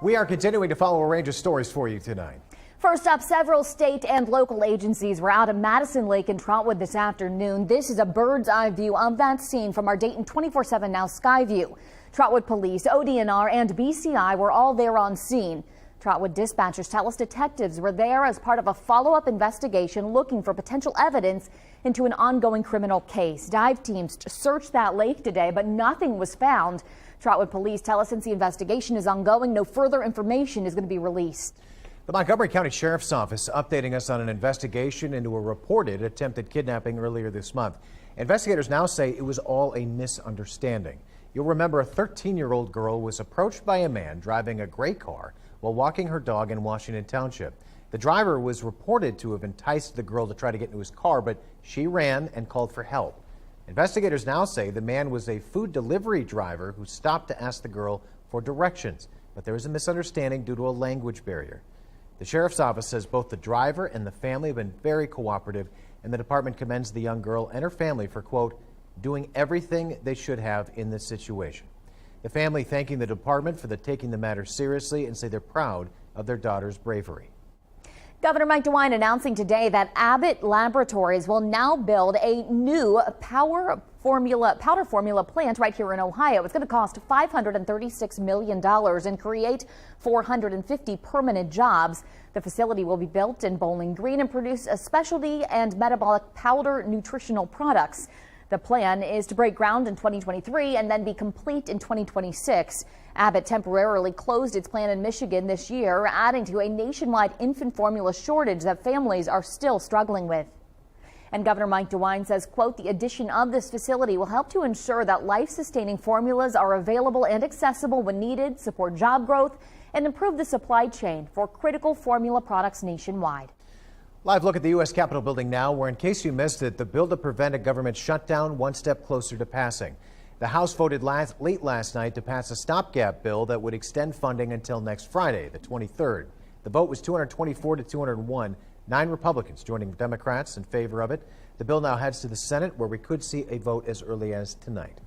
We are continuing to follow a range of stories for you tonight. First up, several state and local agencies were out at Madison Lake in Trotwood this afternoon. This is a bird's eye view of that scene from our Dayton 24/7 Now Sky View. Trotwood Police, ODNR, and BCI were all there on scene. Trotwood dispatchers tell us detectives were there as part of a follow-up investigation looking for potential evidence into an ongoing criminal case. Dive teams searched that lake today, but nothing was found. Trotwood Police tell us since the investigation is ongoing, no further information is going to be released. The Montgomery County Sheriff's Office updating us on an investigation into a reported attempted kidnapping earlier this month. Investigators now say it was all a misunderstanding. You'll remember a 13-year-old girl was approached by a man driving a gray car while walking her dog in Washington Township. The driver was reported to have enticed the girl to try to get into his car, but she ran and called for help. Investigators now say the man was a food delivery driver who stopped to ask the girl for directions, but there was a misunderstanding due to a language barrier. The Sheriff's Office says both the driver and the family have been very cooperative, and the department commends the young girl and her family for, quote, doing everything they should have in this situation. The family thanking the department for taking the matter seriously and say they're proud of their daughter's bravery. Governor Mike DeWine announcing today that Abbott Laboratories will now build a new powder formula plant right here in Ohio. It's going to cost $536 million and create 450 permanent jobs. The facility will be built in Bowling Green and produce a specialty and metabolic powder nutritional products. The plan is to break ground in 2023 and then be complete in 2026. Abbott temporarily closed its plant in Michigan this year, adding to a nationwide infant formula shortage that families are still struggling with. And Governor Mike DeWine says, quote, the addition of this facility will help to ensure that life-sustaining formulas are available and accessible when needed, support job growth, and improve the supply chain for critical formula products nationwide. Live look at the U.S. Capitol building now, where in case you missed it, the bill to prevent a government shutdown one step closer to passing. The House voted late last night to pass a stopgap bill that would extend funding until next Friday, the 23rd. The vote was 224 to 201, 9 Republicans joining Democrats in favor of it. The bill now heads to the Senate, where we could see a vote as early as tonight.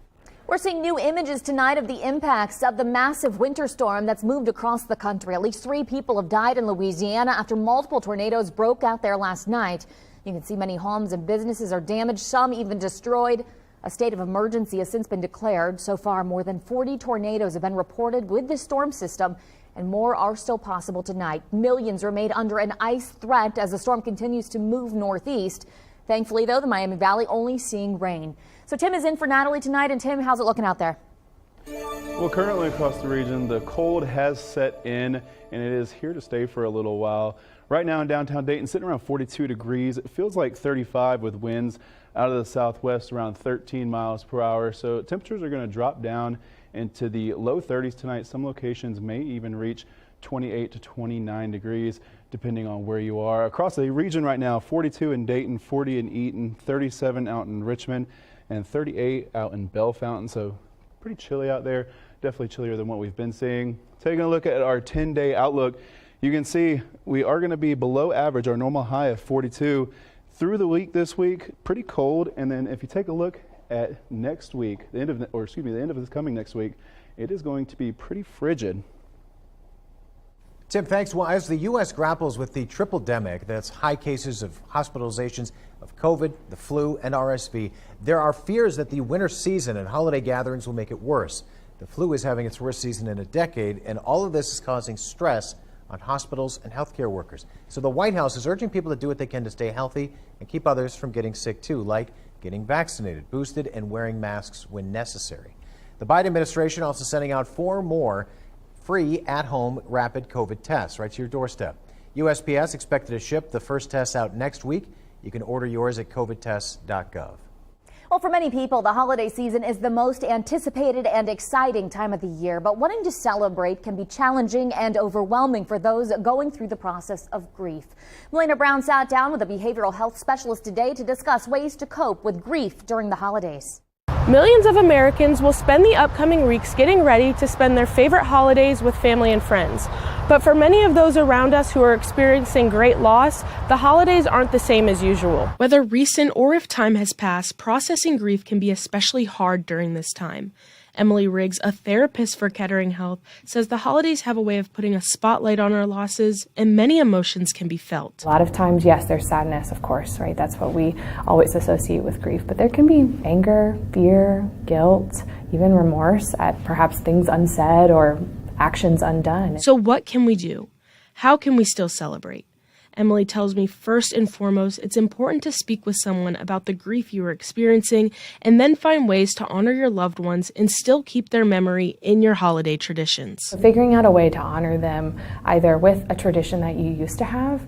We're seeing new images tonight of the impacts of the massive winter storm that's moved across the country. At least 3 people have died in Louisiana after multiple tornadoes broke out there last night. You can see many homes and businesses are damaged, some even destroyed. A state of emergency has since been declared. So far, more than 40 tornadoes have been reported with this storm system, and more are still possible tonight. Millions remain under an ice threat as the storm continues to move northeast. Thankfully, though, the Miami Valley only seeing rain. So Tim is in for Natalie tonight. And Tim, how's it looking out there? Well, currently across the region, the cold has set in, and it is here to stay for a little while. Right now in downtown Dayton, sitting around 42 degrees. It feels like 35 with winds out of the southwest around 13 miles per hour. So temperatures are going to drop down into the low 30s tonight. Some locations may even reach 28 to 29 degrees, depending on where you are. Across the region right now, 42 in Dayton, 40 in Eaton, 37 out in Richmond, and 38 out in Bellefontaine. So pretty chilly out there, definitely chillier than what we've been seeing. Taking a look at our 10-day outlook, you can see we are going to be below average, our normal high of 42 through the week this week. Pretty cold. And then if you take a look at next week, the end of this coming next week, it is going to be pretty frigid. Tim, thanks. Well, as the U.S. grapples with the triple-demic, that's high cases of hospitalizations of COVID, the flu, and RSV, there are fears that the winter season and holiday gatherings will make it worse. The flu is having its worst season in a decade, and all of this is causing stress on hospitals and healthcare workers. So the White House is urging people to do what they can to stay healthy and keep others from getting sick too, like getting vaccinated, boosted, and wearing masks when necessary. The Biden administration also sending out 4 more free at-home rapid COVID tests right to your doorstep. USPS expected to ship the first tests out next week. You can order yours at covidtests.gov. Well, for many people, the holiday season is the most anticipated and exciting time of the year, but wanting to celebrate can be challenging and overwhelming for those going through the process of grief. Melina Brown sat down with a behavioral health specialist today to discuss ways to cope with grief during the holidays. Millions of Americans will spend the upcoming weeks getting ready to spend their favorite holidays with family and friends. But for many of those around us who are experiencing great loss, the holidays aren't the same as usual. Whether recent or if time has passed, processing grief can be especially hard during this time. Emily Riggs, a therapist for Kettering Health, says the holidays have a way of putting a spotlight on our losses, and many emotions can be felt. A lot of times, yes, there's sadness, of course, right? That's what we always associate with grief. But there can be anger, fear, guilt, even remorse at perhaps things unsaid or actions undone. So what can we do? How can we still celebrate? Emily tells me first and foremost, it's important to speak with someone about the grief you are experiencing and then find ways to honor your loved ones and still keep their memory in your holiday traditions. So figuring out a way to honor them either with a tradition that you used to have,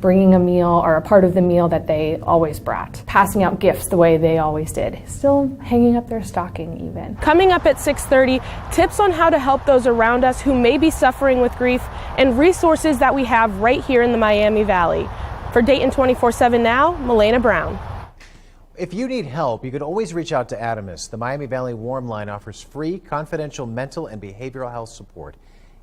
bringing a meal or a part of the meal that they always brought, passing out gifts the way they always did, still hanging up their stocking even. Coming up at 6:30, tips on how to help those around us who may be suffering with grief and resources that we have right here in the Miami Valley. For Dayton 24/7 Now, Milena Brown. If you need help, you can always reach out to Adamus. The Miami Valley Warm Line offers free, confidential mental and behavioral health support.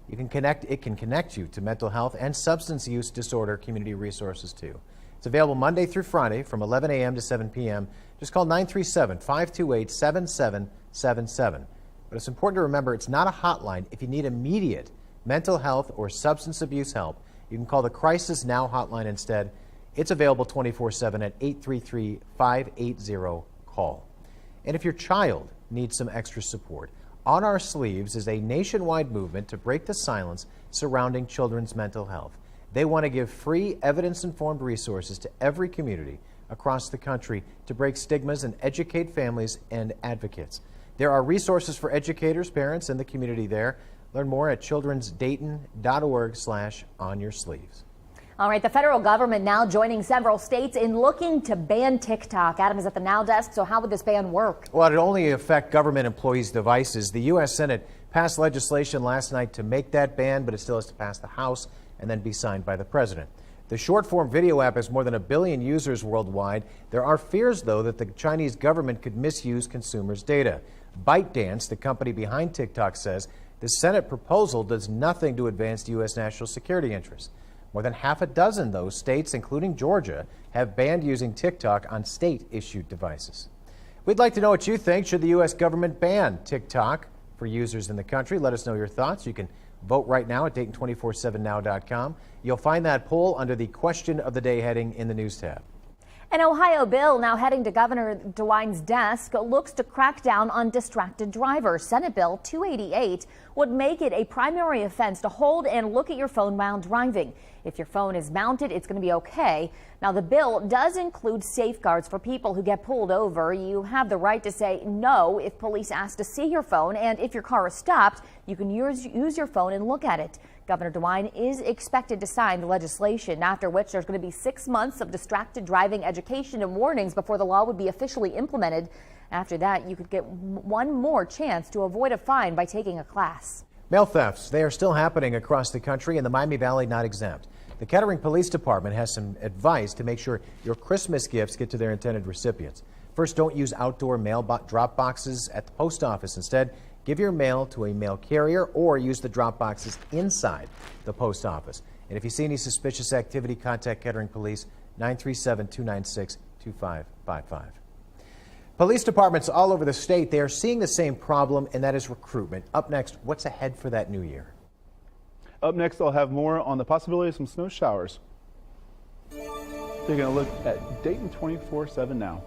It can connect you to mental health and substance use disorder community resources too. It's available Monday through Friday from 11 a.m. to 7 p.m. Just call 937-528-7777. But it's important to remember it's not a hotline. If you need immediate mental health or substance abuse help, you can call the Crisis Now hotline instead. It's available 24/7 at 833-580-CALL. And if your child needs some extra support, On Our Sleeves is a nationwide movement to break the silence surrounding children's mental health. They want to give free, evidence-informed resources to every community across the country to break stigmas and educate families and advocates. There are resources for educators, parents, and the community there. Learn more at childrensdayton.org/onyoursleeves. All right, the federal government now joining several states in looking to ban TikTok. Adam is at the Now Desk, so how would this ban work? Well, it only affect government employees' devices. The U.S. Senate passed legislation last night to make that ban, but it still has to pass the House and then be signed by the president. The short-form video app has more than 1 billion users worldwide. There are fears, though, that the Chinese government could misuse consumers' data. ByteDance, the company behind TikTok, says the Senate proposal does nothing to advance U.S. national security interests. More than half a dozen, though, states, including Georgia, have banned using TikTok on state-issued devices. We'd like to know what you think. Should the U.S. government ban TikTok for users in the country? Let us know your thoughts. You can vote right now at Dayton247now.com. You'll find that poll under the Question of the Day heading in the News tab. An Ohio bill now heading to Governor DeWine's desk looks to crack down on distracted drivers. Senate Bill 288 would make it a primary offense to hold and look at your phone while driving. If your phone is mounted, it's going to be okay. Now, the bill does include safeguards for people who get pulled over. You have the right to say no if police ask to see your phone, and if your car is stopped, you can use your phone and look at it. Governor DeWine is expected to sign the legislation, after which there's going to be 6 months of distracted driving education and warnings before the law would be officially implemented. After that, you could get one more chance to avoid a fine by taking a class. Mail thefts, they are still happening across the country, and the Miami Valley not exempt. The Kettering Police Department has some advice to make sure your Christmas gifts get to their intended recipients. First, don't use outdoor mail drop boxes at the post office. Instead, give your mail to a mail carrier or use the drop boxes inside the post office. And if you see any suspicious activity, contact Kettering Police, 937-296-2555. Police departments all over the state, they are seeing the same problem, and that is recruitment. Up next, what's ahead for that new year? Up next, I'll have more on the possibility of some snow showers. Taking a look at Dayton 24/7 Now.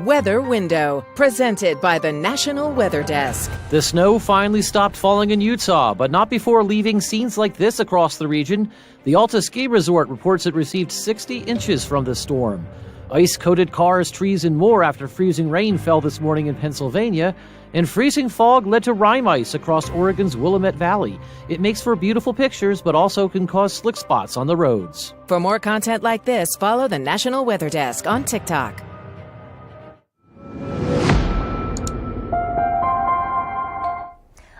Weather Window, presented by the National Weather Desk. The snow finally stopped falling in Utah, but not before leaving scenes like this across the region. The Alta Ski Resort reports it received 60 inches from the storm. Ice-coated cars, trees, and more after freezing rain fell this morning in Pennsylvania, and freezing fog led to rime ice across Oregon's Willamette Valley. It makes for beautiful pictures, but also can cause slick spots on the roads. For more content like this, follow the National Weather Desk on TikTok.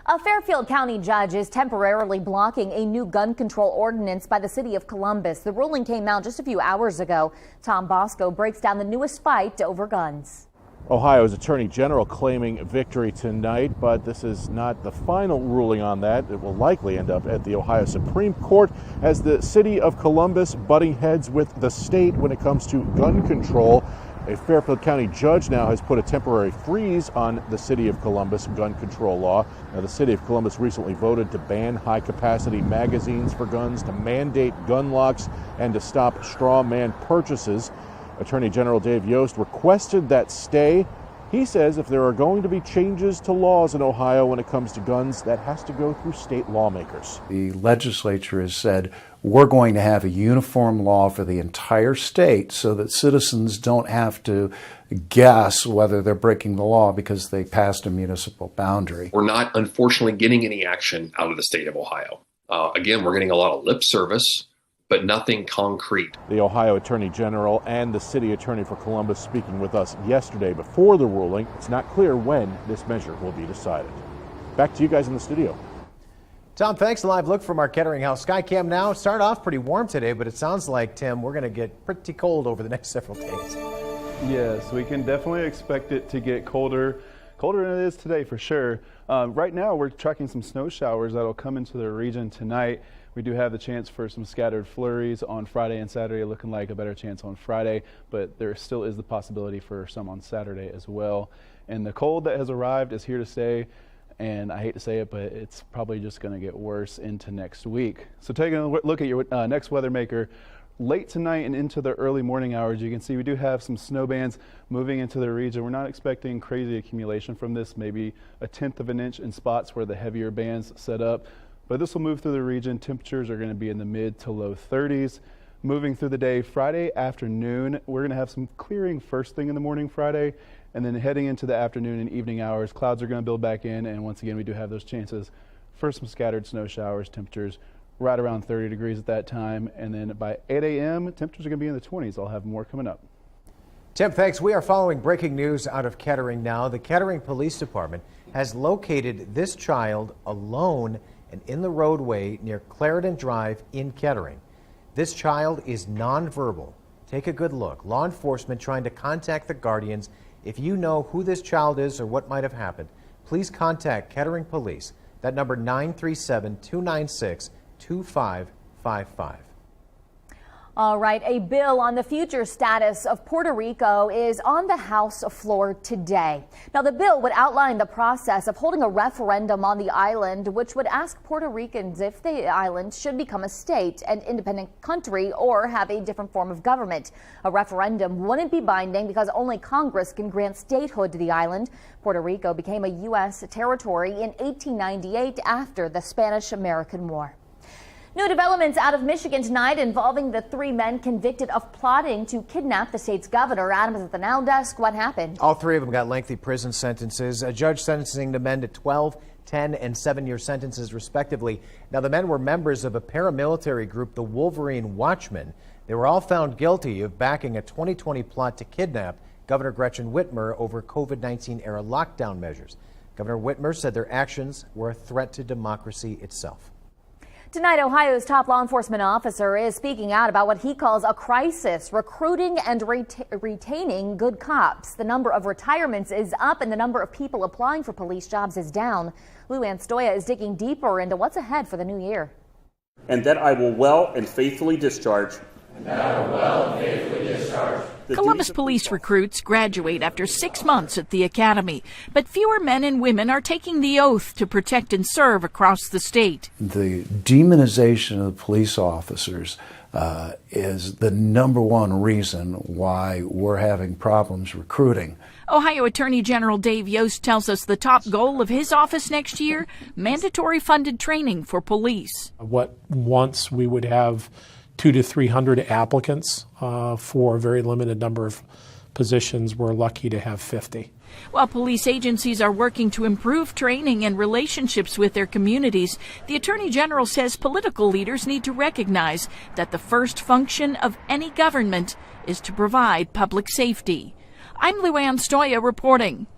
A Fairfield County judge is temporarily blocking a new gun control ordinance by the city of Columbus. The ruling came out just a few hours ago. Tom Bosco breaks down the newest fight over guns. Ohio's Attorney General claiming victory tonight, but this is not the final ruling on that. It will likely end up at the Ohio Supreme Court as the city of Columbus butting heads with the state when it comes to gun control. A Fairfield County judge now has put a temporary freeze on the city of Columbus gun control law. Now, the city of Columbus recently voted to ban high-capacity magazines for guns, to mandate gun locks, and to stop straw man purchases. Attorney General Dave Yost requested that stay. He says if there are going to be changes to laws in Ohio when it comes to guns, that has to go through state lawmakers. The legislature has said we're going to have a uniform law for the entire state so that citizens don't have to guess whether they're breaking the law because they passed a municipal boundary. We're not, unfortunately, getting any action out of the state of Ohio. Again, we're getting a lot of lip service, but nothing concrete. The Ohio Attorney General and the city attorney for Columbus speaking with us yesterday before the ruling. It's not clear when this measure will be decided. Back to you guys in the studio. Tom, thanks. A live look from our Kettering House Skycam now. Start off pretty warm today, but it sounds like, Tim, we're going to get pretty cold over the next several days. Yes, we can definitely expect it to get colder than it is today for sure. Right now, we're tracking some snow showers that'll come into the region tonight. We do have the chance for some scattered flurries on Friday and Saturday, looking like a better chance on Friday, but there still is the possibility for some on Saturday as well. And the cold that has arrived is here to stay, and I hate to say it, but it's probably just going to get worse into next week. So taking a look at your next weather maker, late tonight and into the early morning hours, you can see we do have some snow bands moving into the region. We're not expecting crazy accumulation from this, maybe 1/10 of an inch in spots where the heavier bands set up. But this will move through the region. Temperatures are going to be in the mid to low 30s. Moving through the day, Friday afternoon, we're going to have some clearing first thing in the morning Friday, and then heading into the afternoon and evening hours, clouds are going to build back in, and once again, we do have those chances for some scattered snow showers. Temperatures right around 30 degrees at that time, and then by 8 a.m., temperatures are going to be in the 20s. I'll have more coming up. Tim, thanks. We are following breaking news out of Kettering now. The Kettering Police Department has located this child alone and in the roadway near Clarendon Drive in Kettering. This child is nonverbal. Take a good look. Law enforcement trying to contact the guardians. If you know who this child is or what might have happened, please contact Kettering Police. That number 937-296-2555. All right, a bill on the future status of Puerto Rico is on the House floor today. Now, the bill would outline the process of holding a referendum on the island, which would ask Puerto Ricans if the island should become a state and independent country or have a different form of government. A referendum wouldn't be binding because only Congress can grant statehood to the island. Puerto Rico became a U.S. territory in 1898 after the Spanish-American War. New developments out of Michigan tonight involving the 3 men convicted of plotting to kidnap the state's governor. Adams at the Now Desk. What happened? All 3 of them got lengthy prison sentences. A judge sentencing the men to 12, 10, and 7-year sentences, respectively. Now, the men were members of a paramilitary group, the Wolverine Watchmen. They were all found guilty of backing a 2020 plot to kidnap Governor Gretchen Whitmer over COVID-19 era lockdown measures. Governor Whitmer said their actions were a threat to democracy itself. Tonight, Ohio's top law enforcement officer is speaking out about what he calls a crisis, recruiting and retaining good cops. The number of retirements is up and the number of people applying for police jobs is down. Lou Anstoya is digging deeper into what's ahead for the new year. And that I will well and faithfully discharge. Columbus police recruits graduate after 6 months at the academy, but fewer men and women are taking the oath to protect and serve across the state. The demonization of the police officers is the #1 reason why we're having problems recruiting. Ohio Attorney General Dave Yost tells us the top goal of his office next year, mandatory funded training for police. What once we would have 200 to 300 applicants for a very limited number of positions, we're lucky to have 50. While police agencies are working to improve training and relationships with their communities, the Attorney General says political leaders need to recognize that the first function of any government is to provide public safety. I'm Luann Stoya reporting.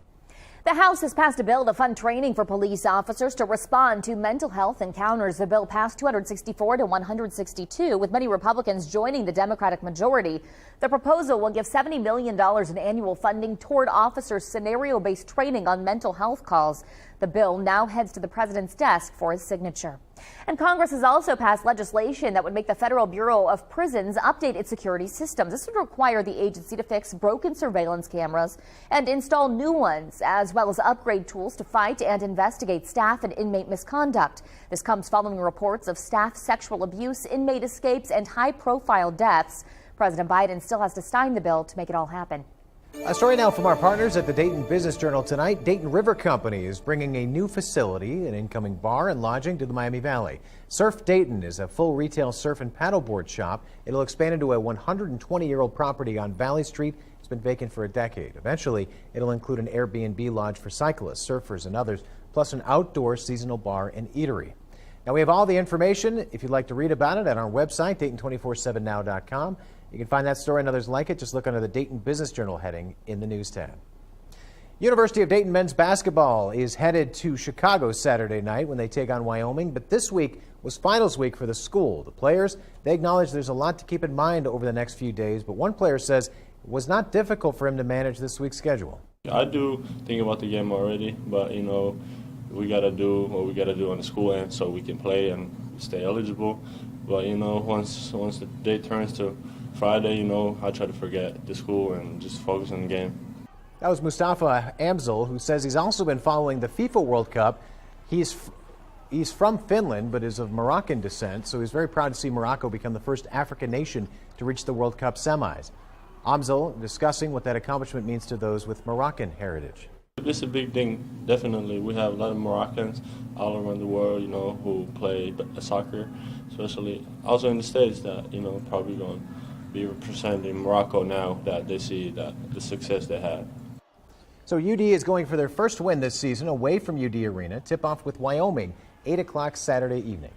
The House has passed a bill to fund training for police officers to respond to mental health encounters. The bill passed 264 to 162, with many Republicans joining the Democratic majority. The proposal will give $70 million in annual funding toward officers' scenario-based training on mental health calls. The bill now heads to the president's desk for his signature. And Congress has also passed legislation that would make the Federal Bureau of Prisons update its security systems. This would require the agency to fix broken surveillance cameras and install new ones, as well as upgrade tools to fight and investigate staff and inmate misconduct. This comes following reports of staff sexual abuse, inmate escapes, and high-profile deaths. President Biden still has to sign the bill to make it all happen. A story now from our partners at the Dayton Business Journal tonight. Dayton River Company is bringing a new facility, an incoming bar and lodging, to the Miami Valley. Surf Dayton is a full retail surf and paddleboard shop. It'll expand into a 120-year-old property on Valley Street. It's been vacant for a decade. Eventually, it'll include an Airbnb lodge for cyclists, surfers, and others, plus an outdoor seasonal bar and eatery. Now, we have all the information, if you'd like to read about it, at our website, Dayton247now.com. You can find that story and others like it. Just look under the Dayton Business Journal heading in the News tab. University of Dayton men's basketball is headed to Chicago Saturday night when they take on Wyoming. But this week was finals week for the school. The players, they acknowledge there's a lot to keep in mind over the next few days. But one player says it was not difficult for him to manage this week's schedule. I do think about the game already, but, we got to do what we got to do on the school end so we can play and stay eligible. But, once the day turns to Friday, I try to forget the school and just focus on the game. That was Mustafa Amzil, who says he's also been following the FIFA World Cup. He's from Finland, but is of Moroccan descent, so he's very proud to see Morocco become the first African nation to reach the World Cup semis. Amzil discussing what that accomplishment means to those with Moroccan heritage. This is a big thing, definitely. We have a lot of Moroccans all around the world, who play soccer, especially also in the States that, probably going to be representing Morocco now that they see that the success they had. So UD is going for their first win this season away from UD Arena. Tip-off with Wyoming, 8 o'clock Saturday evening.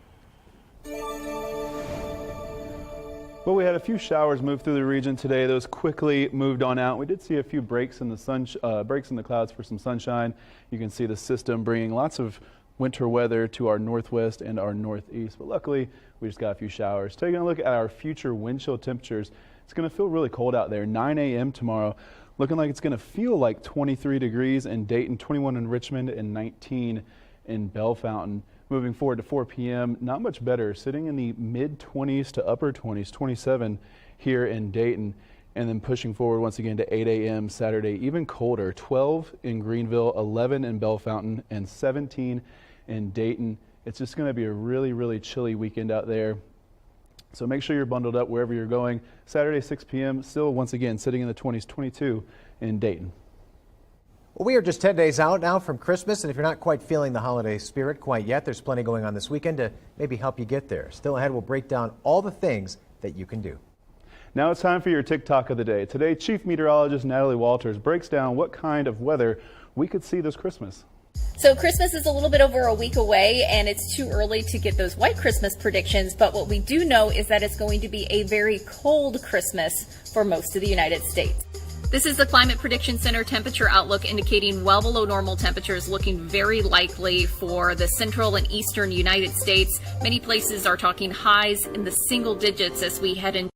Well, we had a few showers move through the region today. Those quickly moved on out. We did see a few breaks in the breaks in the clouds for some sunshine. You can see the system bringing lots of winter weather to our northwest and our northeast. But luckily, we just got a few showers. Taking a look at our future wind chill temperatures, it's going to feel really cold out there. 9 a.m. tomorrow, looking like it's going to feel like 23 degrees in Dayton, 21 in Richmond, and 19 in Bellefontaine. Moving forward to 4 p.m., not much better, sitting in the mid-20s to upper 20s, 27 here in Dayton. And then pushing forward once again to 8 a.m. Saturday, even colder, 12 in Greenville, 11 in Bellefontaine, and 17 in Dayton. It's just going to be a really, really chilly weekend out there. So make sure you're bundled up wherever you're going. Saturday, 6 p.m., still once again sitting in the 20s, 22 in Dayton. Well, we are just 10 days out now from Christmas, and if you're not quite feeling the holiday spirit quite yet, there's plenty going on this weekend to maybe help you get there. Still ahead, we'll break down all the things that you can do. Now it's time for your TikTok of the day. Today, Chief Meteorologist Natalie Walters breaks down what kind of weather we could see this Christmas. So Christmas is a little bit over a week away, and it's too early to get those white Christmas predictions, but what we do know is that it's going to be a very cold Christmas for most of the United States. This is the Climate Prediction Center temperature outlook indicating well below normal temperatures looking very likely for the central and eastern United States. Many places are talking highs in the single digits as we head into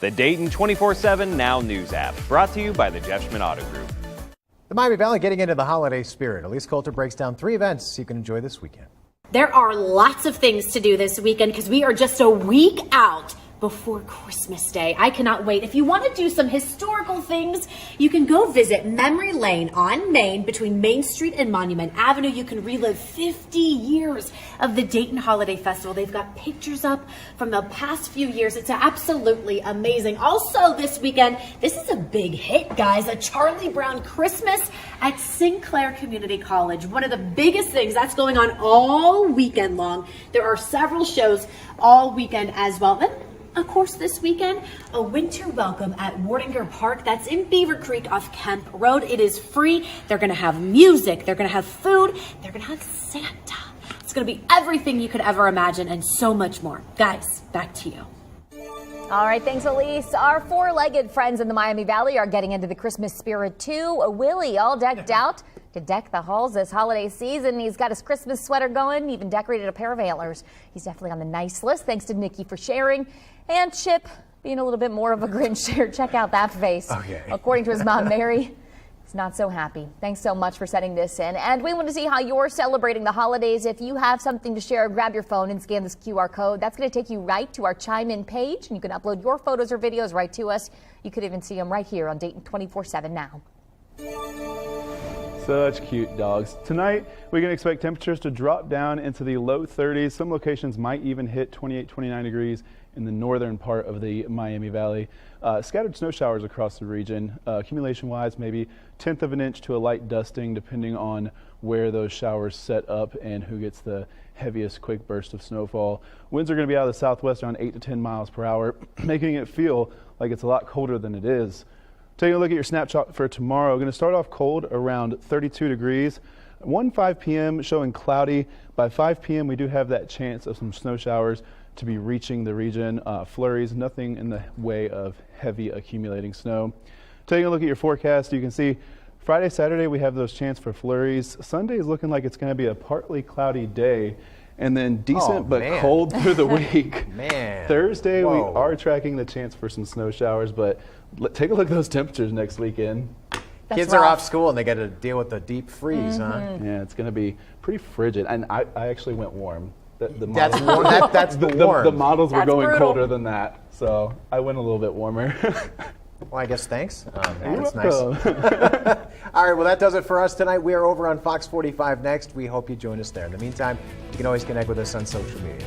The Dayton 24/7 Now News app, brought to you by the Jeff Schmidt Auto Group. The Miami Valley getting into the holiday spirit. Elise Coulter breaks down 3 events you can enjoy this weekend. There are lots of things to do this weekend because we are just a week out before Christmas Day. I cannot wait. If you want to do some historical things, you can go visit Memory Lane on Main between Main Street and Monument Avenue. You can relive 50 years of the Dayton Holiday Festival. They've got pictures up from the past few years. It's absolutely amazing. Also this weekend, this is a big hit, guys, a Charlie Brown Christmas at Sinclair Community College. One of the biggest things that's going on all weekend long. There are several shows all weekend as well. Then, of course, this weekend, a winter welcome at Wardinger Park. That's in Beaver Creek off Kemp Road. It is free. They're going to have music. They're going to have food. They're going to have Santa. It's going to be everything you could ever imagine and so much more. Guys, back to you. All right, thanks, Elise. Our 4-legged friends in the Miami Valley are getting into the Christmas spirit, too. Willie, all decked out to deck the halls this holiday season. He's got his Christmas sweater going, even decorated a pair of antlers. He's definitely on the nice list. Thanks to Nikki for sharing. And Chip, being a little bit more of a Grinch here. Check out that face. Okay. According to his mom, Mary, he's not so happy. Thanks so much for sending this in. And we want to see how you're celebrating the holidays. If you have something to share, grab your phone and scan this QR code. That's going to take you right to our Chime In page, and you can upload your photos or videos right to us. You could even see them right here on Dayton 24/7 Now. Such cute dogs. Tonight, we can expect temperatures to drop down into the low 30s. Some locations might even hit 28, 29 degrees in the northern part of the Miami Valley. Scattered snow showers across the region. Accumulation-wise, maybe 1/10 of an inch to a light dusting, depending on where those showers set up and who gets the heaviest quick burst of snowfall. Winds are going to be out of the southwest around 8 to 10 miles per hour, making it feel like it's a lot colder than it is. Taking a look at your snapshot for tomorrow, going to start off cold around 32 degrees. 5 p.m. showing cloudy. By 5 p.m. we do have that chance of some snow showers to be reaching the region. Flurries, nothing in the way of heavy accumulating snow. Taking a look at your forecast, you can see Friday, Saturday we have those chance for flurries. Sunday is looking like it's going to be a partly cloudy day. And then decent but cold through the week. Thursday, we are tracking the chance for some snow showers, but take a look at those temperatures next weekend. Kids are off school and they got to deal with the deep freeze, huh? Yeah, it's going to be pretty frigid. And I actually went warm. That's warm. That's the warm. The models were going brutal. colder than that, so I went a little bit warmer. Well, I guess thanks. That's nice. All right, well, that does it for us tonight. We are over on Fox 45 next. We hope you join us there. In the meantime, you can always connect with us on social media.